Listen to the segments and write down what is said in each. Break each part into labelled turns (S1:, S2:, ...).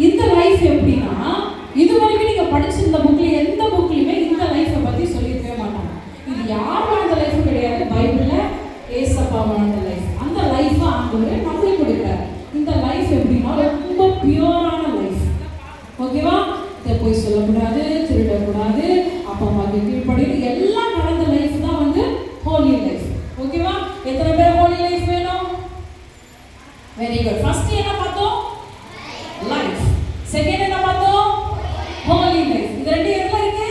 S1: இந்த லைஃப் எப்படின்னா, இது வரைக்கும் நீங்க படிச்சிருந்த புக்ல எந்த புக்லயுமே இந்த லைஃப்பை பத்தி சொல்லியிருக்கவே மாட்டாங்க. இது யார் வாழ்ந்த லைஃப் கிடையாது, பைபிள்ல ஏசப்பா வாழ்ந்த லைஃப். அந்த லைஃப் ஆண்டவர் நம்மளுக்கு கொடுக்குறாரு. இந்த லைஃப் எப்படின்னா ரொம்ப பியூரான லைஃப். ஓகேவா? இதை போய் சொல்லக்கூடாது, திருடக்கூடாது, அப்பா அம்மாவுக்கு கீழ்ப்படியும், எல்லாம் நடந்த லைஃப் தான் வந்து ஹோலி லைஃப். ஓகேவா? எத்தனை பேர் ஹோலி லைஃப் வேணும்? Very good. ஃபர்ஸ்ட் என்ன பார்த்தோம்? லைஃப். செகண்ட் என்ன பார்த்தோம்? Holy life. இது ரெண்டு எதுல இருக்கு?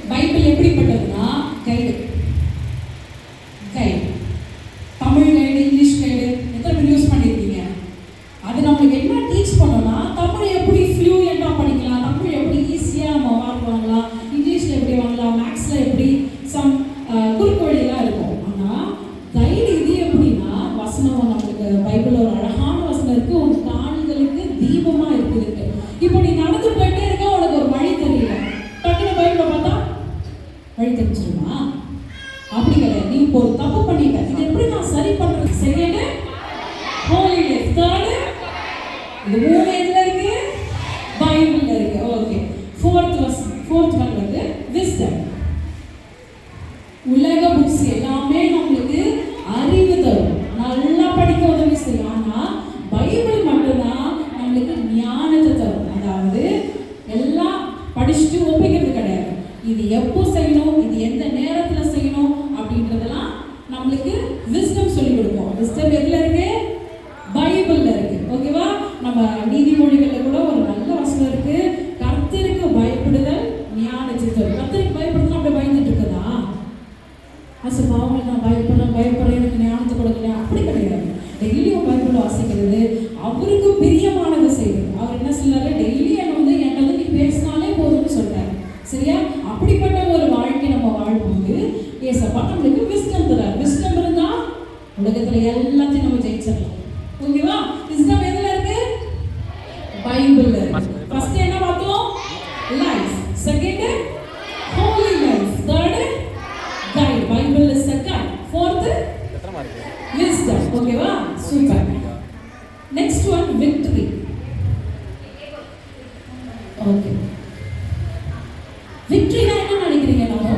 S1: பைபிள் எப்படிப்பட்டதுன்னா guide. Tamil guide, English guide எத்தனை பேர் யூஸ் பண்ணியிருக்கீங்க? அது நம்மளுக்கு என்ன டீச் பண்ணோம்னா, தமிழ் எப்படி ஃப்ளூயண்டா படிக்கலாம், தமிழ் எப்படி ஈஸியாக நம்ம மார்க் வாங்கலாம், இங்கிலீஷில் எப்படி வாங்கலாம், மேக்ஸில் எப்படி சம் குறுக்கு வழியெல்லாம் இருக்கும். ஆனால் கைடு இது எப்படின்னா, வசனம் நம்மளுக்கு பைபிளில் ஒரு அழகான வசனம் இருக்குது, உன் கால்களுக்கு தீபமாக இருக்குது. இப்போ நீ நடந்து போயிட்டே இருக்க, உனக்கு ஒரு வழி தெரியல, டக்குனு பைபிளை பார்த்தா வழி தெரிஞ்சிருமா? அப்படி கிடையாது. நீ இப்போ ஒரு தப்பு பண்ணிட்ட, இது எப்படி நான் சரி பண்றது? Second holy life. தேர்ட் இது மூணு எதுல இருக்கு? பைபிள்ல இருக்கு. ஓகே. ஃபோர்த் ஒன் வந்து விஸ்டம். உலக புக்ஸ் எல்லாமே நம்மளுக்கு அறிவு தரும், நல்லா படிக்க உதவி செய்யும். ஆனா பைபிள் மட்டும்தான் நம்மளுக்கு ஞானத்தை தரும். அதாவது எல்லாம் படிச்சுட்டு ஒப்பிக்கிறது கிடையாது. இது எப்போ செய்யணும், இது எந்த நேரத்தில் செய்யணும் அப்படின்றதெல்லாம் நம்மளுக்கு விஸ்டம் சொல்லிக் கொடுப்போம். விஸ்டம் எதுல இருக்கு? பைபிள்ல இருக்கு. ஓகேவா? நம்ம நீதிமொழிகள்ல கூட ஒரு நல்ல வசனம் இருக்கு, கர்த்தருக்கு பயப்படுதல் ஞானத்தை தரும். கர்த்தருக்கு பயப்படுதல் அப்படி பயந்துட்டு இருக்குதா? பாவங்களுக்கு நான் பயப்படுறேன் எனக்கு ஞானத்தை கொடுக்கல, அப்படி கிடையாது. டெய்லியும் பைபிள் வாசிக்கிறது, அவருக்கு பிரியமானதை செய்வது. அவர் என்ன சொல்றாரு? டெய்லி என்கிட்ட வந்து நீ பேசினாலே போதும்னு சொல்றாரு. சரியா? அப்படிப்பட்ட ஒரு வாழ்க்கை நம்ம வாழும்போது ஏசப்பா நம்மளுக்கு விஸ்டம் தரார். விஸ்டம் இருந்தா உலகத்துல எல்லாத்தையும் நம்ம ஜெயிச்சிடலாம். ஓகேவா? விஸ்டம் எதுல இருக்கு? பைபிள்ல இருக்கு. ஃபர்ஸ்ட் என்ன பார்த்தோம்? Life. Second holy life. Third guide. Bible is second. Fourth wisdom. ஓகேவா? Super. Next one victory. Okay. விக்டரினா என்ன நினைக்கிறீங்க? நம்ம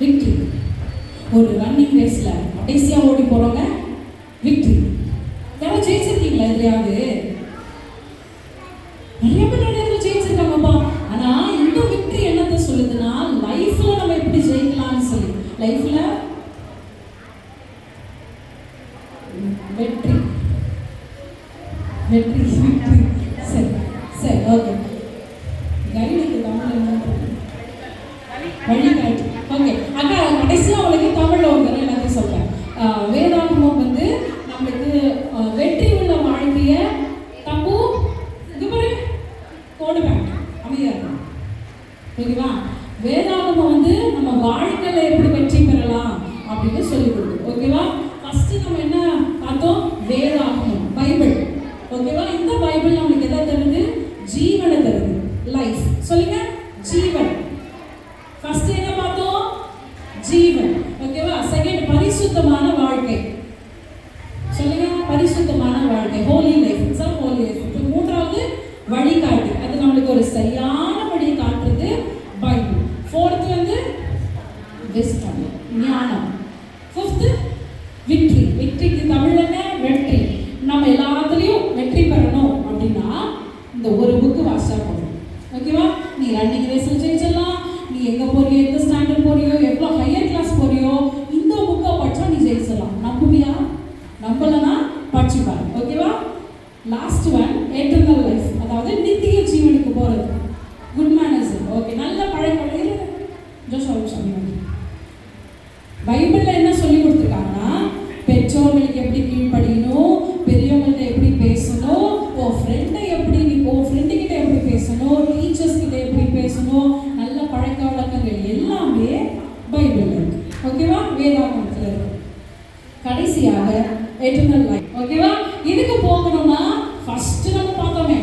S1: விக்டரி ஒரு ரன்னிங் ரேஸ்ல கடைசியா ஓடி போறவங்க விக்டரி. யாரும் ஜெயிச்சிருக்கீங்களா? எதையாவது? நிறைய பேர் ஜெயிச்சிருக்காங்கப்பா. ஆனா இந்த விக்டரி என்னத்தை சொல்லுதுன்னா, லைஃப்ல நம்ம எப்படி ஜெயிக்கலாம்னு சொல்லி. லைஃப்ல வெற்றி வெற்றி விக்டரி. சரி சரி, ஓகே. கைடுக்கு தமிழ் வழிகாட்டு. ஓகே அக்கா, கடைசியாக உங்களுக்கு தமிழில் ஒரு எல்லாத்தையும் சொல்கிறேன். வேதாகமம் வந்து நம்மளுக்கு வெற்றி உள்ள வாழ்க்கையை தப்பு இதுவரை கோடு பேண்ட் அமைதியாக இருக்கும். ஓகேவா? வேதாகமம் வந்து நம்ம வாழ்க்கையில் எப்படி வெற்றி பெறலாம் அப்படின்னு சொல்லி கொடுக்கும். ஓகேவா? ஃபர்ஸ்ட் நம்ம என்ன பார்த்தோம்? வேதாகமம், பைபிள். ஓகேவா? இந்த பைபிள் நம்மளுக்கு எதை தருது? ஜீவனை தருது. லைஃப். சொல்லுங்க, ஜீவன். ஃபர்ஸ்ட் என்ன பார்த்தோம்? ஜீவன். ஓகேவா? செகண்ட் பரிசுத்தமான வாழ்க்கை. சொல்லுங்க, பரிசுத்தமான வாழ்க்கை, ஹோலி லைஃப். ஹோலி லைஃப். மூன்றாவது வழிகாட்டு. அது நம்மளுக்கு ஒரு சரியான வழியை காட்டுறது பைபிள். ஃபோர்த் வந்து விஸ்டம், ஞானம். Fifth victory. விக்டரிக்கு தமிழ் என்ன? வெற்றி. நம்ம எல்லாத்துலேயும் வெற்றி பெறணும் அப்படின்னா இந்த ஒரு புக்கு வாசிச்சா போதும். ஓகேவா? நீ ரன்னிங் ரேஸில் ஜெயிச்சிடலாம். நீ எங்கே போறியோ, எந்த ஸ்டாண்டர்ட் போறியோ, எவ்வளோ ஹையர் கிளாஸ் போறியோ, இந்த புக்கை படிச்சா நீ ஜெயிச்சிடலாம். நம்புவியா? நம்பலன்னா படிச்சுப்பாரு. ஓகேவா? லாஸ்ட் ஒன் எட்டர்னல் லைஃப், அதாவது நித்திய ஜீவனுக்கு போகிறது. Good manners. ஓகே, நல்ல பழக்கம். பைபிள்ல என்ன சொல்லி கொடுத்துருக்காங்கன்னா, பெற்றோர்களுக்கு எப்படி கீழ்ப்படியணும், பெரியவங்கள்ட்ட எப்படி பேசணும், உன் ஃப்ரெண்டை எப்படி உன் ஃப்ரெண்டு கிட்ட எப்படி பேசணும், டீச்சர்ஸ் கிட்ட எப்படி பேசணும், நல்ல பழக்க வழக்கங்கள் எல்லாமே பைபிள்ல இருக்கு. ஓகேவா? வேதாகமத்தில் இருக்கு. கடைசியாக எட்டர்னல் லைஃப். ஓகேவா? இதுக்கு போகணும்னா ஃபர்ஸ்ட் நம்ம பார்த்தோமே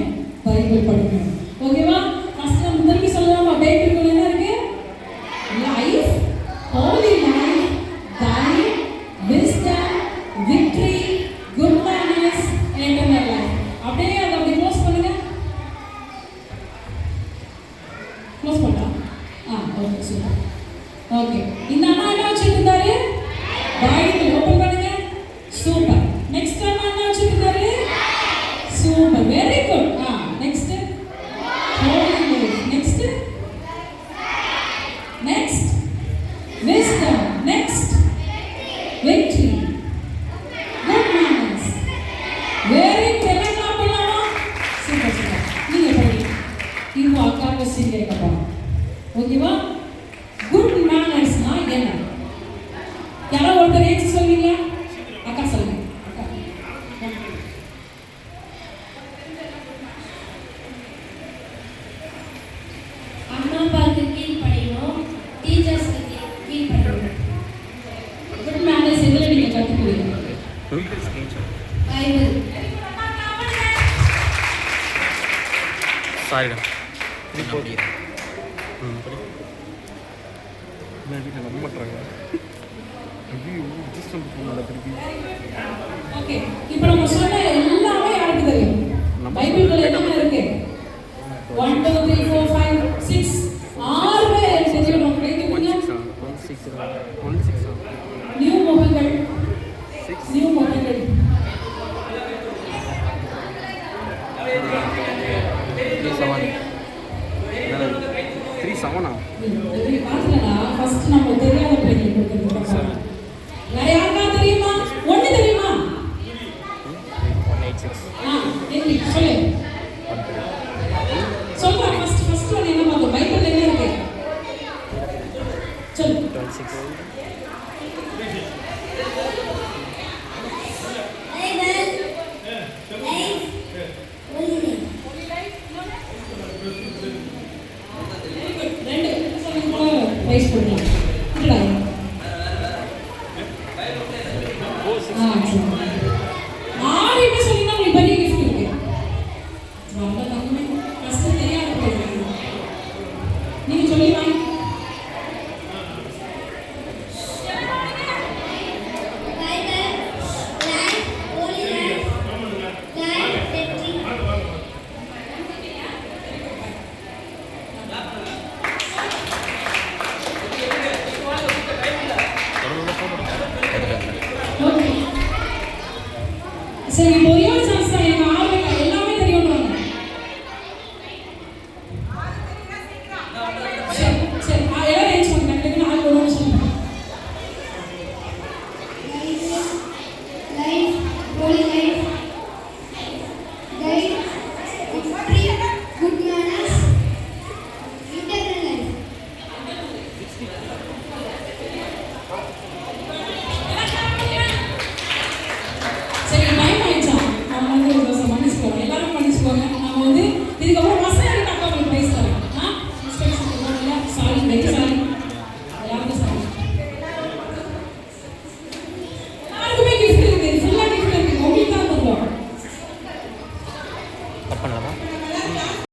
S1: பைபிள் படிக்கணும். ஓகேவா? ஃபர்ஸ்ட் நம்ம திரும்பி சொல்லலாமா? பைபிளுக்குள்ள என்ன இருக்கு? Life, Holi life, time, wisdom, victory, good manners, eternal life. அப்படியே அதை அப்படி க்ளோஸ் பண்ணுங்க. க்ளோஸ் பண்ணலாம். Okay super. ஓகே, இந்த அண்ணா என்ன வச்சுட்டு இருந்தாரு? பைபிள் ஓபன் பண்ணுங்க. சூப்பர். நெக்ஸ்ட் அண்ணா என்ன வச்சுட்டு இருந்தாரு? Super, very good. Next Holi life. Next wisdom. Next victory, good manners. Very தெலுங்கா பண்ணலாமா? Super super. நீங்க படி. இப்போ அக்கா கொஸ்டின் கேட்க போறோம். ஓகேவா? குட் மேனர்ஸ்னா என்ன? யாரோ ஒருத்தர் ஏச்சு சொல்லுவீங்க? அக்கா சொல்லுங்க. அக்கா.
S2: அம்மா அப்பாவுக்கு கீழ்ப்படியணும், டீச்சர்ஸ்க்கு கீழ்ப்படியணும்.
S1: குட் மேனர்ஸ் எதுல நீங்க கத்துக்குவீங்க?
S2: பைபிள்.
S3: சாரிடா இது போடி படி நான் நம்ப மாட்டேறாங்க. ஐயோ ஜஸ்ட் வந்து போனல திருப்பி.
S1: ஓகே, இப்போ நம்ம சொன்ன எல்லாமே யாருக்கு தெரியும்? பைபிள்ல என்ன இருக்கு? 1 2 3 4 5 6 6 பேர் தெரியும். நம்ம கேக்குறீங்க
S3: 16
S1: நியூ முகங்கள், நியூ முகங்கள்.
S3: 3
S1: இது பாத்தீங்கன்னா ஃபர்ஸ்ட் நம்ம தெரியாத பிள்ளைங்களுக்கு கொடுத்துருக்கோம். வேற யாருக்கா தெரியுமா? ஒண்ணு தெரியுமா?
S3: 186
S1: என்ன சொல்லு. சொல்லுங்க. ஃபர்ஸ்ட் ஒன் என்ன பார்த்தோம்? பைபிள்ல என்ன இருக்கு? சொல்லு.
S3: 26